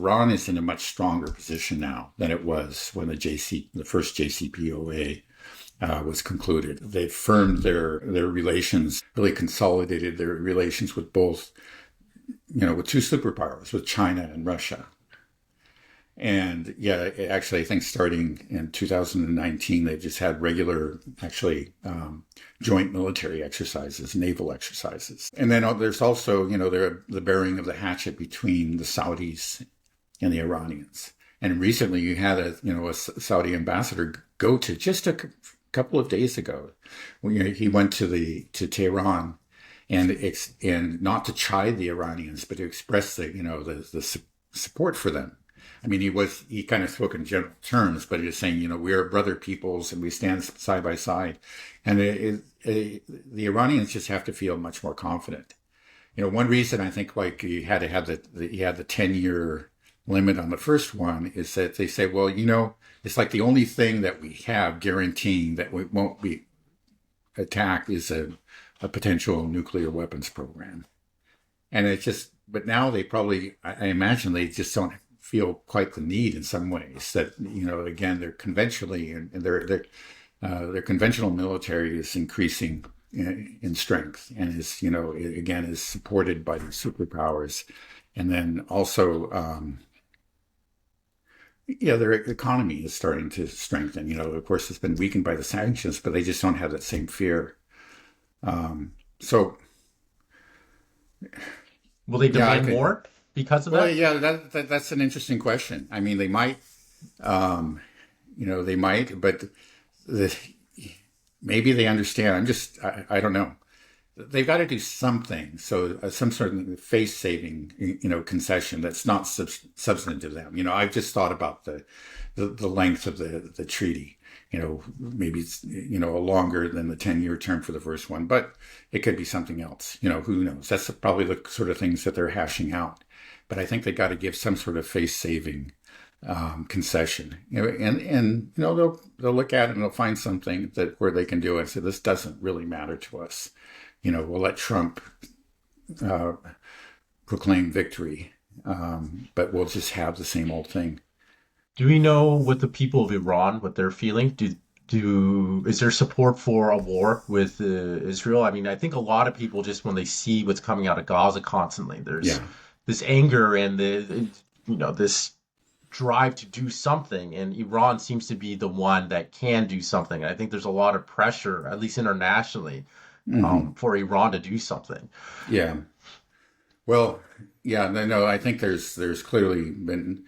Iran is in a much stronger position now than it was when the first JCPOA was concluded. They've firmed their relations, really consolidated their relations with both, with two superpowers, with China and Russia. And yeah, actually, I think starting in 2019, they've just had regular, joint military exercises, naval exercises. And then there's also, the burying of the hatchet between the Saudis and the Iranians. And recently, you had a Saudi ambassador go to just a couple of days ago. He went to Tehran, and not to chide the Iranians, but to express the support for them. I mean, he kind of spoke in general terms, but he was saying, we are brother peoples and we stand side by side. And the Iranians just have to feel much more confident. One reason I think you had to have the 10-year limit on the first one is that they say, well, it's like the only thing that we have guaranteeing that we won't be attacked is a potential nuclear weapons program. And but now I imagine they just don't feel quite the need in some ways that, again, they're conventionally, and their conventional military is increasing in strength and is supported by the superpowers. And then also, their economy is starting to strengthen. Of course, it's been weakened by the sanctions, but they just don't have that same fear. So, will they demand more because of that? Well, yeah, that's an interesting question. I mean, they might, but maybe they understand. I don't know. They've got to do something. So some sort of face-saving, concession that's not substantive to them. I've just thought about the length of the treaty. Maybe it's, longer than the 10-year term for the first one, but it could be something else. Who knows? That's probably the sort of things that they're hashing out. But I think they got to give some sort of face-saving concession. And they'll look at it and they'll find something where they can do it. So this doesn't really matter to us. We'll let Trump proclaim victory, but we'll just have the same old thing. Do we know what the people of Iran, what they're feeling? Is there support for a war with Israel? I mean, I think a lot of people just when they see what's coming out of Gaza constantly, there's this anger and this drive to do something, and Iran seems to be the one that can do something. I think there's a lot of pressure, at least internationally, for Iran to do something. Yeah. Well, yeah, no, I think there's clearly been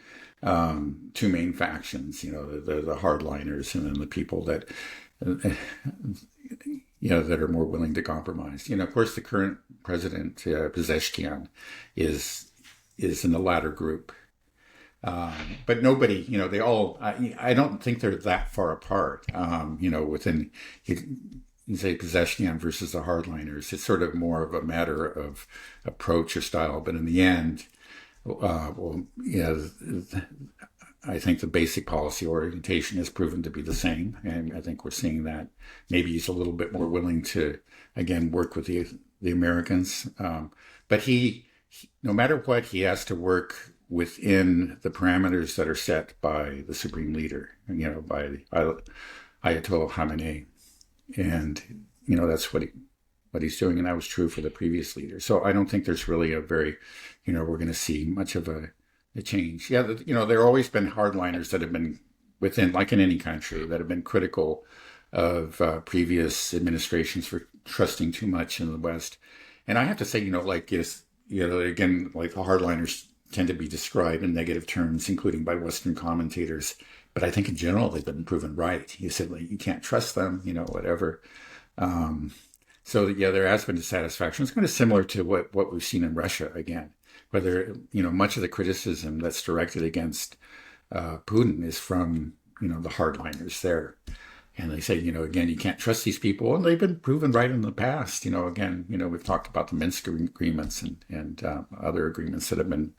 two main factions, the hardliners and then the people that, that are more willing to compromise. Of course, the current president, Pezeshkian, is in the latter group. But nobody, they all, I don't think they're that far apart, within, you say Pezeshkian versus the hardliners. It's sort of more of a matter of approach or style. But in the end, I think the basic policy orientation has proven to be the same. And I think we're seeing that maybe he's a little bit more willing to, again, work with the Americans. But he, no matter what, he has to work within the parameters that are set by the supreme leader, by Ayatollah Khamenei. And, that's what he's doing. And that was true for the previous leader. So I don't think there's really a very, we're going to see much of a change. Yeah, there have always been hardliners that have been within, like in any country, that have been critical of previous administrations for trusting too much in the West. And I have to say, again, like the hardliners tend to be described in negative terms, including by Western commentators. But I think in general, they've been proven right. You said, you can't trust them, whatever. So yeah, there has been dissatisfaction. It's kind of similar to what we've seen in Russia again, whether, much of the criticism that's directed against Putin is from, the hardliners there. And they say, again, you can't trust these people. And they've been proven right in the past. Again, we've talked about the Minsk agreements and other agreements that have been,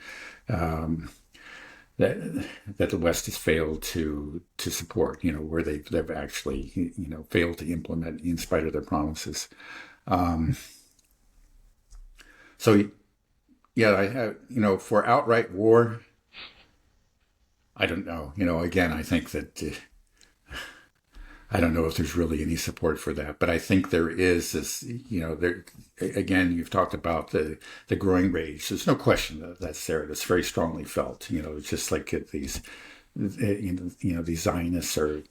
that the West has failed to support, where they've actually, failed to implement in spite of their promises. So, yeah, I have, for outright war, I don't know. Again, I think that I don't know if there's really any support for that, but I think there is this. There again, you've talked about the growing rage. There's no question that that's there. That's very strongly felt. It's just like these, these Zionists are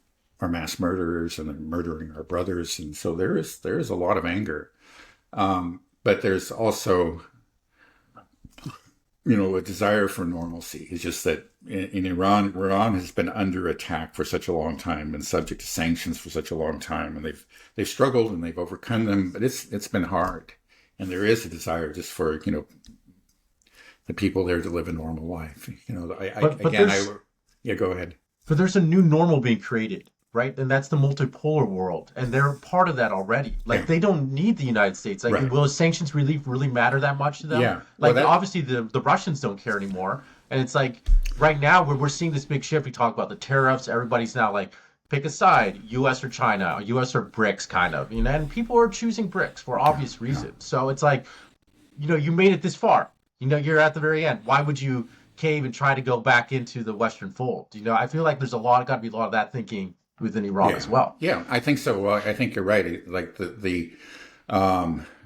mass murderers and they're murdering our brothers, and so there is a lot of anger. But there's also a desire for normalcy. It's just that in Iran has been under attack for such a long time, been subject to sanctions for such a long time, and they've struggled and they've overcome them, but it's been hard. And there is a desire just for, the people there to live a normal life. Yeah, go ahead. But there's a new normal being created, right? And that's the multipolar world. And they're part of that already. Like, Yeah. they don't need the United States. Like, Right. will sanctions relief really matter that much to them? Yeah. Like, obviously, the Russians don't care anymore. And it's like, right now, we're seeing this big shift. We talk about the tariffs. Everybody's now like, pick a side, U.S. or China, U.S. or BRICS, kind of. And people are choosing BRICS for obvious reasons. So it's like, you made it this far. You're at the very end. Why would you cave and try to go back into the Western fold? I feel like there's got to be a lot of that thinking within Iran as well. Yeah, I think so. Well, I think you're right. Like the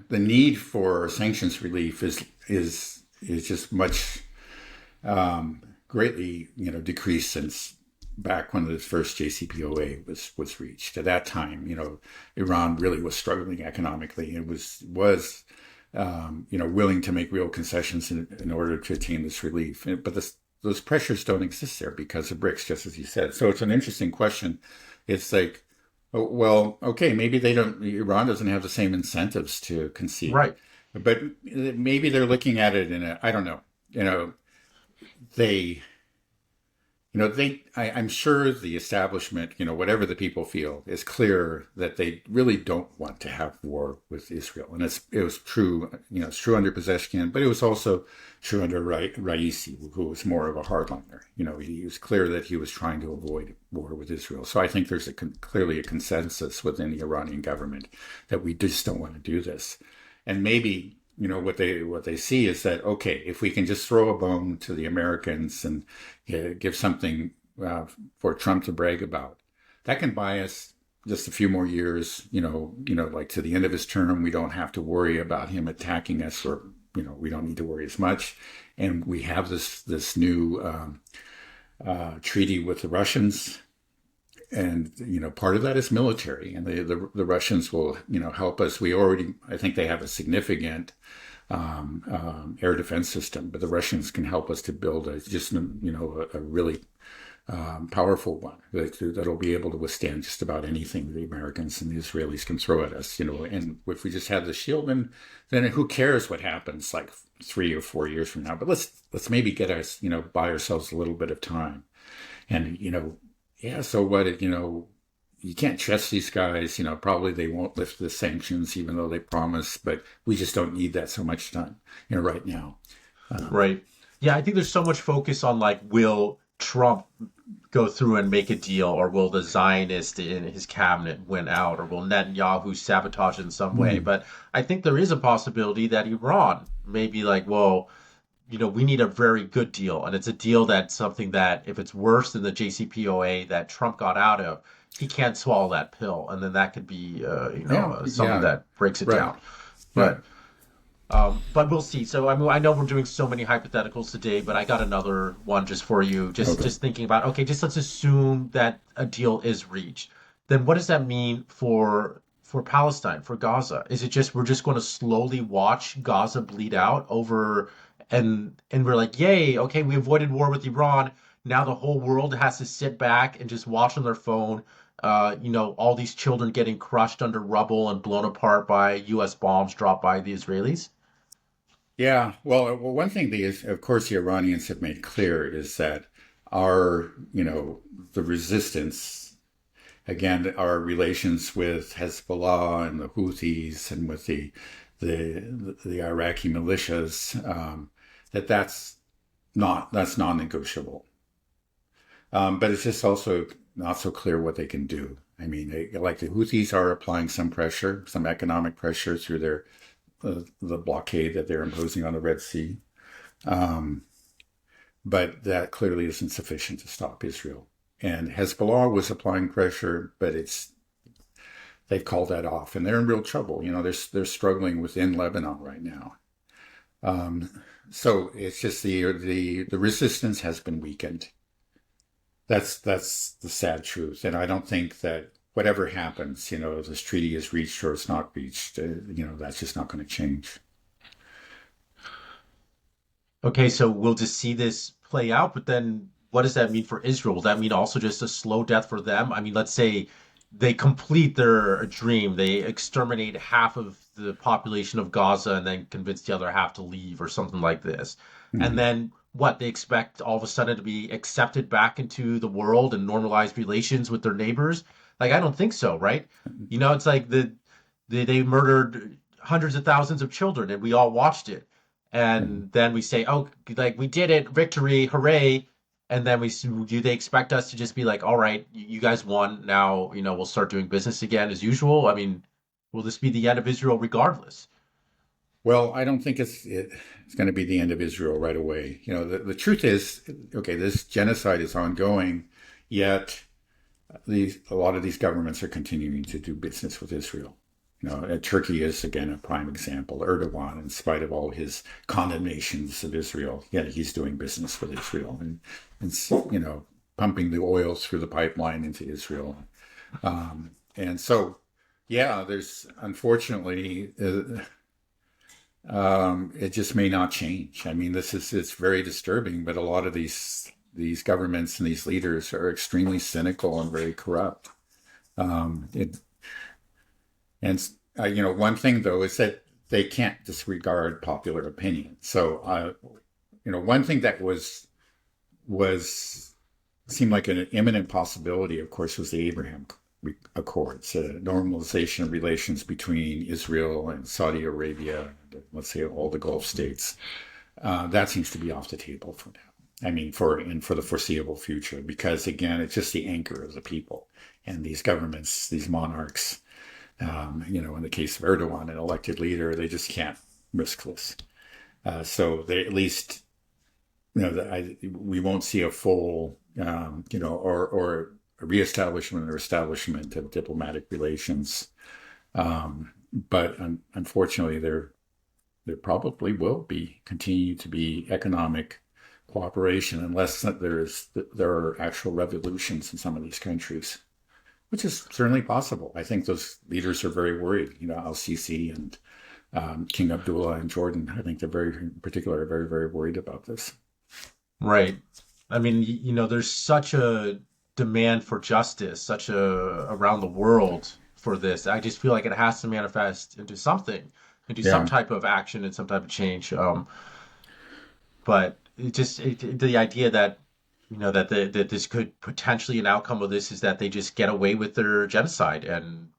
need for sanctions relief is just much greatly decreased since back when the first JCPOA was reached. At that time, Iran really was struggling economically and was willing to make real concessions in order to attain this relief. But those pressures don't exist there because of BRICS, just as you said. So it's an interesting question. It's like, oh, well, okay, maybe Iran doesn't have the same incentives to concede. Right. But maybe they're looking at it I don't know, I'm sure the establishment, whatever the people feel, is clear that they really don't want to have war with Israel. And it was true, it's true under Pezeshkian, but it was also true under Raisi, who was more of a hardliner. He was clear that he was trying to avoid war with Israel. So I think there's clearly a consensus within the Iranian government that we just don't want to do this. And maybe what they see is that, okay, if we can just throw a bone to the Americans and give something for Trump to brag about, that can buy us just a few more years. Like to the end of his term, we don't have to worry about him attacking us, or we don't need to worry as much. And we have this new treaty with the Russians. And, part of that is military, and the Russians will, help us. I think they have a significant air defense system, but the Russians can help us to build a really powerful one that'll be able to withstand just about anything the Americans and the Israelis can throw at us, and if we just have the shield, then who cares what happens like 3 or 4 years from now? But let's maybe get us, buy ourselves a little bit of time. And, yeah, so what, you can't trust these guys, probably they won't lift the sanctions even though they promise, but we just don't need that so much time, right now. Right. Yeah, I think there's so much focus on like, will Trump go through and make a deal, or will the Zionist in his cabinet win out, or will Netanyahu sabotage it in some way? But I think there is a possibility that Iran may be like, well, we need a very good deal. And it's a deal that's something that if it's worse than the JCPOA that Trump got out of, he can't swallow that pill. And then that could be, something that breaks it down. But we'll see. So I know we're doing so many hypotheticals today, but I got another one just for you. Just thinking about, okay, just let's assume that a deal is reached. Then what does that mean for Palestine, for Gaza? Is it just we're just going to slowly watch Gaza bleed out over, and we're like, yay, okay, we avoided war with Iran. Now the whole world has to sit back and just watch on their phone, all these children getting crushed under rubble and blown apart by U.S. bombs dropped by the Israelis? Yeah, well, one thing of course, the Iranians have made clear is that the resistance, again, our relations with Hezbollah and the Houthis and with the Iraqi militias, that's non-negotiable. But it's just also not so clear what they can do. I mean, like the Houthis are applying some pressure, some economic pressure through the blockade that they're imposing on the Red Sea. but that clearly isn't sufficient to stop Israel. And Hezbollah was applying pressure, but they've called that off, and they're in real trouble. They're struggling within Lebanon right now. So it's just the resistance has been weakened. That's the sad truth, and I don't think that whatever happens, this treaty is reached or it's not reached, that's just not going to change. Okay, so we'll just see this play out, but then what does that mean for Israel? Will that mean also just a slow death for them? I mean, let's say they complete their dream, they exterminate half of the population of Gaza and then convince the other half to leave or something like this. And Mhm. then what, they expect all of a sudden to be accepted back into the world and normalize relations with their neighbors? Like, I don't think so, right? It's like they murdered hundreds of thousands of children and we all watched it, and then we say, oh, like we did it, victory, hooray. And then do they expect us to just be like, all right, you guys won, now we'll start doing business again as usual? I mean, will this be the end of Israel regardless? Well, I don't think it's going to be the end of Israel right away. The truth is, okay, this genocide is ongoing, yet a lot of these governments are continuing to do business with Israel. Turkey is again a prime example. Erdogan, in spite of all his condemnations of Israel, yet he's doing business with Israel and pumping the oil through the pipeline into Israel. And so, yeah, there's unfortunately it just may not change. I mean, it's very disturbing, but a lot of these governments and these leaders are extremely cynical and very corrupt. It And one thing though is that they can't disregard popular opinion. So, one thing that was seemed like an imminent possibility, of course, was the Abraham Accords, normalization of relations between Israel and Saudi Arabia, let's say all the Gulf states. That seems to be off the table for now. I mean, for the foreseeable future, because again, it's just the anchor of the people, and these governments, these monarchs. In the case of Erdogan, an elected leader, they just can't risk this. So they at least, we won't see a full, or a reestablishment or establishment of diplomatic relations. But unfortunately, there probably will continue to be economic cooperation unless there are actual revolutions in some of these countries, which is certainly possible. I think those leaders are very worried. Al-Sisi and King Abdullah in Jordan. I think they're in particular, very, very worried about this. Right. I mean, there's such a demand for justice, such a around the world for this. I just feel like it has to manifest into something, into some Yeah, type of action and some type of change. But the idea that that this could potentially, an outcome of this is that they just get away with their genocide, and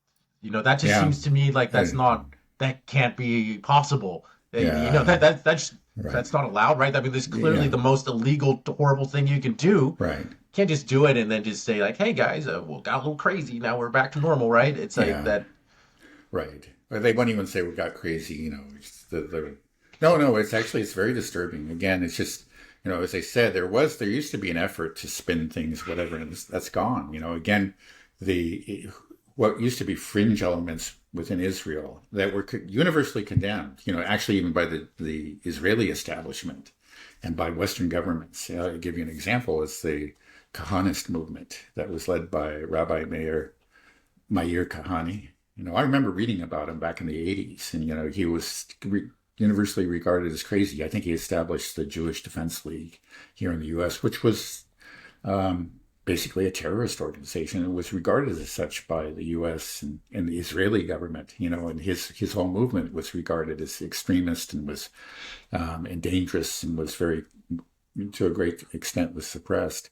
that just yeah, seems to me like that can't be possible. yeah, right, That's not allowed, right? I mean, this is clearly yeah, the most illegal, horrible thing you can do. right, Can't just do it and then just say like, "Hey guys, we got a little crazy. Now we're back to normal," right? It's like yeah, that. right. But they won't even say we got crazy. No, no. It's very disturbing. Again, it's just as I said, there used to be an effort to spin things, whatever, and that's gone. Again, the what used to be fringe elements within Israel that were universally condemned. Actually even by the Israeli establishment and by Western governments. I'll give you an example. It's the Kahanist movement that was led by Rabbi Meir Kahane. I remember reading about him back in the 80s, and he was universally regarded as crazy. I think he established the Jewish Defense League here in the U.S., which was basically a terrorist organization and was regarded as such by the U.S. and the Israeli government. And his whole movement was regarded as extremist and was and dangerous, and was very, to a great extent, was suppressed.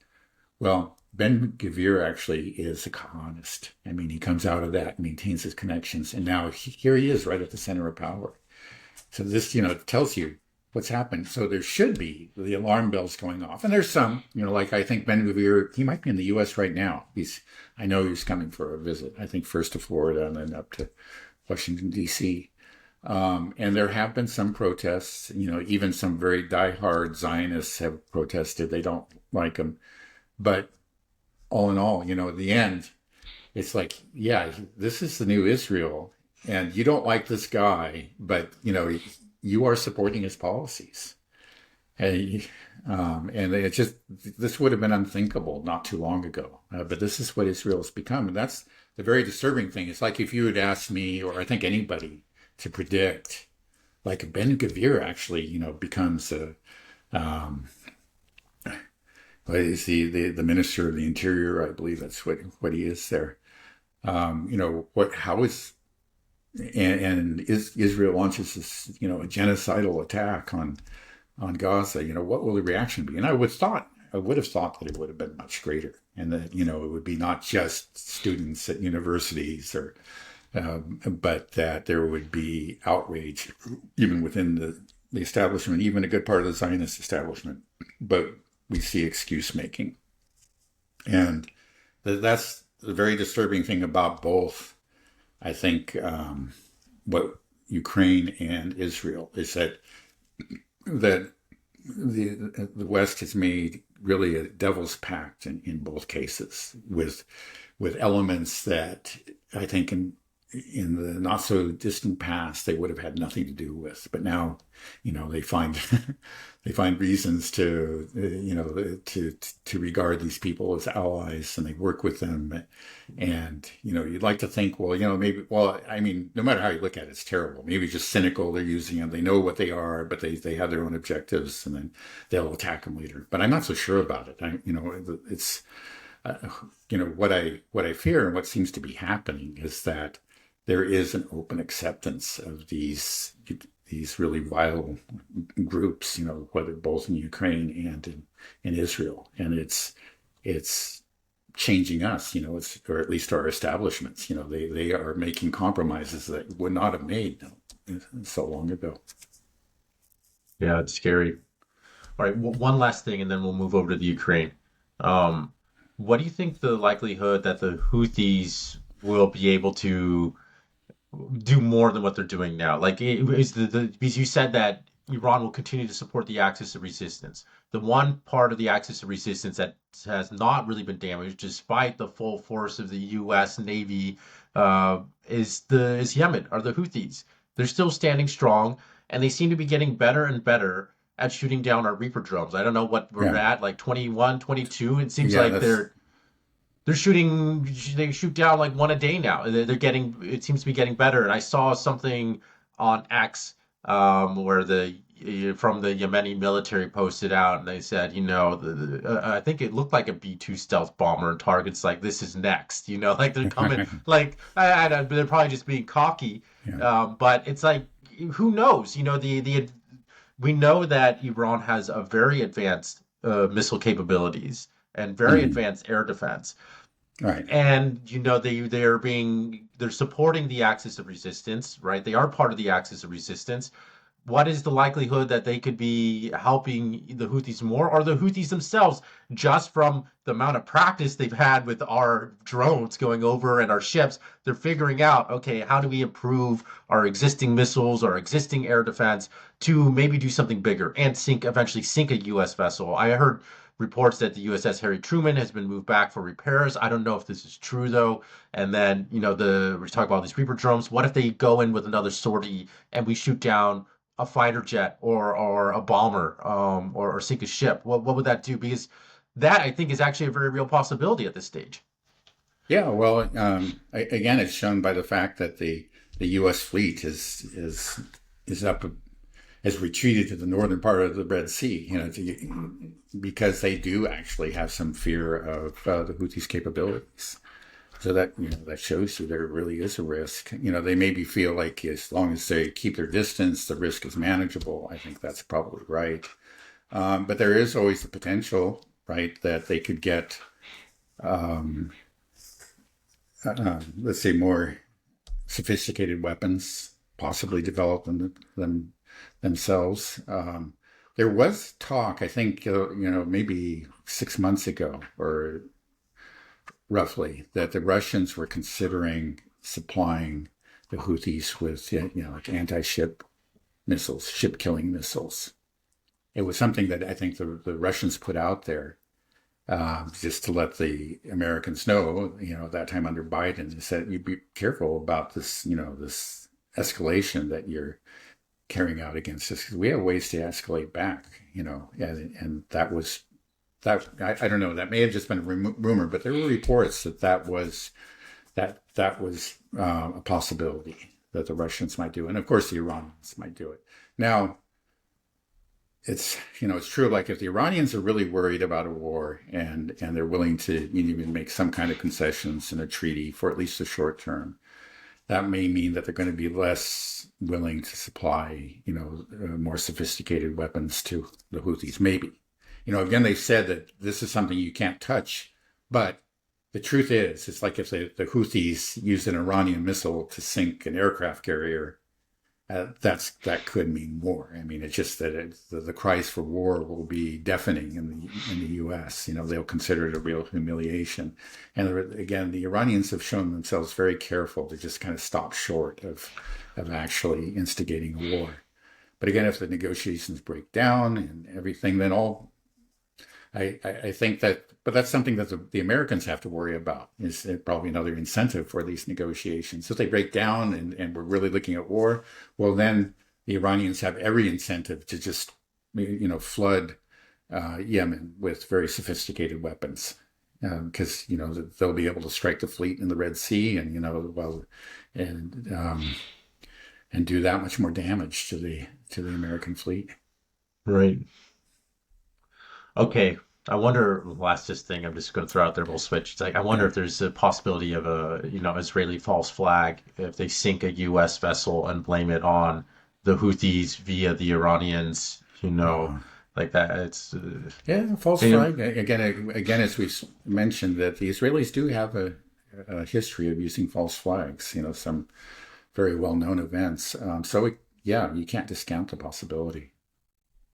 Well, Ben Gvir actually is a Kahanist. I mean, he comes out of that, maintains his connections, and now here he is right at the center of power. So this, tells you what's happened. So there should be the alarm bells going off. And there's some, like I think Ben Gvir, he might be in the U.S. right now. I know he's coming for a visit. I think first to Florida and then up to Washington, D.C. And there have been some protests. Even some very diehard Zionists have protested. They don't like them. But all in all, at the end, it's like, yeah, this is the new Israel, and you don't like this guy, but you are supporting his policies. And it just this would have been unthinkable not too long ago. But this is what Israel has become, and that's the very disturbing thing. It's like if you had asked me, or I think anybody, to predict, like Ben Gvir actually, becomes a what is the minister of the interior? I believe that's what he is there. What how is and is Israel launches this a genocidal attack on Gaza, what will the reaction be? And I would have thought that it would have been much greater, and that it would be not just students at universities, but that there would be outrage even within the establishment, even a good part of the Zionist establishment. But we see excuse making, and that's the very disturbing thing about both. I think what Ukraine and Israel is that the West has made really a devil's pact in both cases with elements that I think in the not so distant past they would have had nothing to do with, but now they find they find reasons to to regard these people as allies, and they work with them. And you'd like to think, well, maybe, well, I mean, no matter how you look at it, it's terrible. Maybe just cynical. They're using them. They know what they are, but they have their own objectives, and then they'll attack them later. But I'm not so sure about it. It's what I fear, and what seems to be happening, is that there is an open acceptance of these really vile groups, whether both in Ukraine and in Israel, and it's changing us, or at least our establishments. They are making compromises that would not have made so long ago. Yeah, it's scary. All right, one last thing, and then we'll move over to the Ukraine. What do you think the likelihood that the Houthis will be able to do more than what they're doing now? Like, is because you said that Iran will continue to support the axis of resistance. The one part of the axis of resistance that has not really been damaged, despite the full force of the U.S. Navy, is Yemen, are the Houthis. They're still standing strong, and they seem to be getting better and better at shooting down our Reaper drones. I don't know what we're at, like 21, 22. It seems like they shoot down like one a day now. It seems to be getting better. And I saw something on X where from the Yemeni military posted out, and they said, I think it looked like a B-2 stealth bomber, and targets like, this is next, like they're coming, like, they're probably just being cocky. Yeah. But it's like, who knows? We know that Iran has a very advanced missile capabilities and very advanced air defense. Right. And they're supporting the axis of resistance, right? They are part of the axis of resistance. What is the likelihood that they could be helping the Houthis more, or the Houthis themselves, just from the amount of practice they've had with our drones going over and our ships? They're figuring out, okay, how do we improve our existing missiles, our existing air defense, to maybe do something bigger and eventually sink a U.S. vessel? I heard reports that the USS Harry Truman has been moved back for repairs. I don't know if this is true, though. And then, we're talking about these Reaper drones. What if they go in with another sortie and we shoot down a fighter jet or a bomber, or sink a ship? What would that do? Because that, I think, is actually a very real possibility at this stage. Yeah, well, again, it's shown by the fact that the U.S. fleet has retreated to the northern part of the Red Sea, because they do actually have some fear of the Houthis' capabilities. So that that shows you there really is a risk. They maybe feel like as long as they keep their distance, the risk is manageable. I think that's probably right. But there is always the potential, right, that they could get, let's say, more sophisticated weapons, possibly develop them themselves. There was talk, I think, maybe 6 months ago, or roughly, that the Russians were considering supplying the Houthis with like anti-ship missiles, ship-killing missiles. It was something that I think the Russians put out there just to let the Americans know, at that time under Biden, they said, you be careful about this, this escalation that you're carrying out against us, because we have ways to escalate back, and that was that. I don't know. That may have just been a rumor, but there were reports that was a possibility that the Russians might do, and of course the Iranians might do it. Now, it's true. Like if the Iranians are really worried about a war and they're willing to even make some kind of concessions in a treaty for at least the short term, that may mean that they're going to be less willing to supply, more sophisticated weapons to the Houthis. Maybe, again, they've said that this is something you can't touch, but the truth is, it's like if the Houthis used an Iranian missile to sink an aircraft carrier, that could mean war. I mean, it's just that the cries for war will be deafening in the U.S. They'll consider it a real humiliation. And again, the Iranians have shown themselves very careful to just kind of stop short of actually instigating a war. But again, if the negotiations break down and everything, then I think that, but that's something that the Americans have to worry about, is probably another incentive for these negotiations. If they break down and we're really looking at war, well, then the Iranians have every incentive to just, flood Yemen with very sophisticated weapons, because, they'll be able to strike the fleet in the Red Sea and, and do that much more damage to the American fleet. Right. Okay. I wonder, last just thing I'm just going to throw out there, we'll switch. It's like, I wonder Yeah. if there's a possibility of a, Israeli false flag if they sink a U.S. vessel and blame it on the Houthis via the Iranians, Uh, like that. It's, Yeah, false you know, flag. Again, as we mentioned, that the Israelis do have a history of using false flags. Some very well-known events. Yeah, you can't discount the possibility.